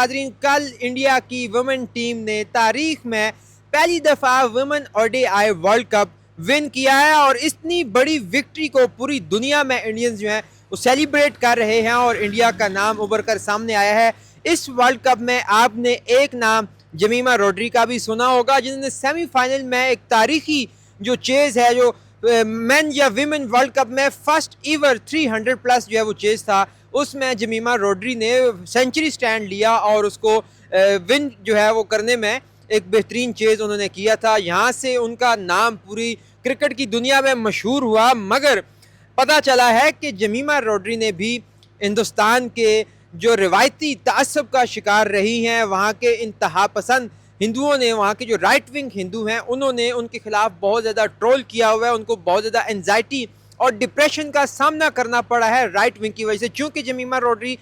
नाजरीन, कल इंडिया की वुमेन टीम ने तारीख में पहली दफ़ा women ODI world cup win किया है और इतनी बड़ी विक्ट्री को पूरी दुनिया में इंडियंस जो हैं वो सेलिब्रेट कर रहे हैं और इंडिया का नाम उभर कर सामने आया है। इस वर्ल्ड कप में आपने एक नाम जमीमा रोड्री का भी सुना होगा, जिन्होंने सेमीफाइनल में एक तारीखी जो चेज़ है, जो मेन या विमेन वर्ल्ड कप में फर्स्ट ईवर 300 प्लस जो है वो चेज़ था, उसमें जमीमा रोड्री ने सेंचुरी स्टैंड लिया और उसको विन जो है वो करने में एक बेहतरीन चेज़ उन्होंने किया था। यहाँ से उनका नाम पूरी क्रिकेट की दुनिया में मशहूर हुआ, मगर पता चला है कि जमीमा रोड्री ने भी हिंदुस्तान के जो रिवायती तासब का शिकार रही हैं, वहाँ के इंतहा पसंद हिंदुओं ने, वहाँ के जो राइट विंग हिंदू हैं, उन्होंने उनके खिलाफ बहुत ज़्यादा ट्रोल किया हुआ है। उनको बहुत ज़्यादा एनजाइटी और डिप्रेशन का सामना करना पड़ा है राइट विंग की वजह से। चूँकि जमीमा रोड्री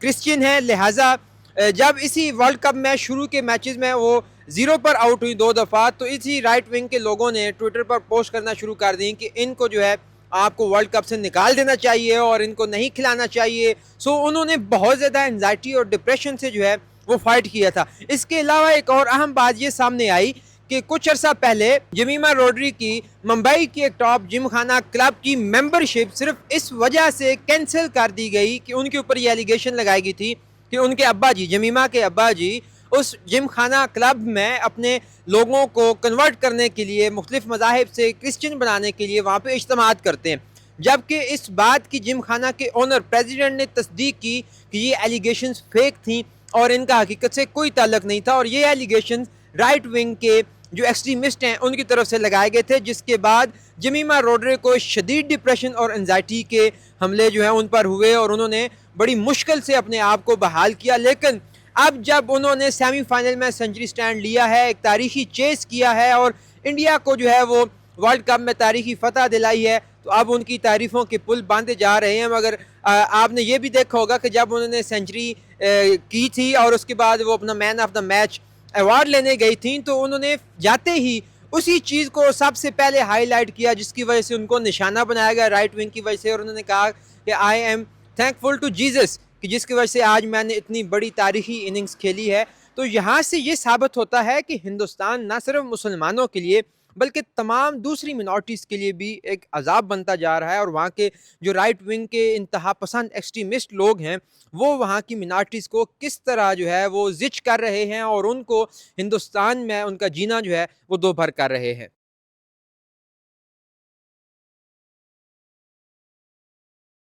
क्रिश्चियन है, लिहाजा जब इसी वर्ल्ड कप में शुरू के मैचेस में वो 0 पर आउट हुई 2 दफ़ा, तो इसी राइट विंग के लोगों ने ट्विटर पर पोस्ट करना शुरू कर दी कि इनको जो है आपको वर्ल्ड कप से निकाल देना चाहिए और इनको नहीं खिलाना चाहिए। सो उन्होंने बहुत ज़्यादा एनजाइटी और डिप्रेशन से जो है वो फाइट किया था। इसके अलावा एक और अहम बात ये सामने आई कि कुछ अर्सा पहले जमीमा रोड्री की मुंबई की एक टॉप जिमखाना क्लब की मेंबरशिप सिर्फ इस वजह से कैंसिल कर दी गई कि उनके ऊपर ये एलिगेशन लगाई गई थी कि उनके अब्बा जी, जमीमा के अब्बा जी, उस जिमखाना क्लब में अपने लोगों को कन्वर्ट करने के लिए, मुख्तलिफ मज़ाहिब से क्रिश्चियन बनाने के लिए वहाँ पे इज्तिमात करते हैं। जबकि इस बात की जिमखाना के ओनर प्रेसिडेंट ने तस्दीक की कि ये एलिगेशंस फेक थी और इनका हकीकत से कोई ताल्लुक नहीं था और ये एलिगेशंस राइट विंग के जो एक्सट्रीमिस्ट हैं उनकी तरफ से लगाए गए थे, जिसके बाद जमीमा रोड्री को शदीद डिप्रेशन और एनजाइटी के हमले जो हैं उन पर हुए और उन्होंने बड़ी मुश्किल से अपने आप को बहाल किया। लेकिन अब जब उन्होंने सेमीफाइनल में सेंचुरी स्टैंड लिया है, एक तारीखी चेस किया है और इंडिया को जो है वो वर्ल्ड कप में तारीखी फतह दिलाई है, तो अब उनकी तारीफ़ों के पुल बांधे जा रहे हैं। मगर आपने ये भी देखा होगा कि जब उन्होंने सेंचुरी की थी और उसके बाद वो अपना man of the match award लेने गई थी, तो उन्होंने जाते ही उसी चीज़ को सबसे पहले हाईलाइट किया जिसकी वजह से उनको निशाना बनाया गया राइट विंग की वजह से, और उन्होंने कहा कि I am thankful to Jesus, कि जिसकी वजह से आज मैंने इतनी बड़ी तारीखी इनिंग्स खेली है। तो यहाँ से ये साबित होता है कि हिंदुस्तान न सिर्फ मुसलमानों के लिए बल्कि तमाम दूसरी मिनॉरिटीज़ के लिए भी एक अजाब बनता जा रहा है और वहाँ के जो राइट विंग के इंतहा पसंद एक्सट्रीमिस्ट लोग हैं वो वहाँ की मिनॉरिटीज़ को किस तरह जो है वो जिच कर रहे हैं और उनको हिंदुस्तान में उनका जीना जो है वो दो भर कर रहे हैं।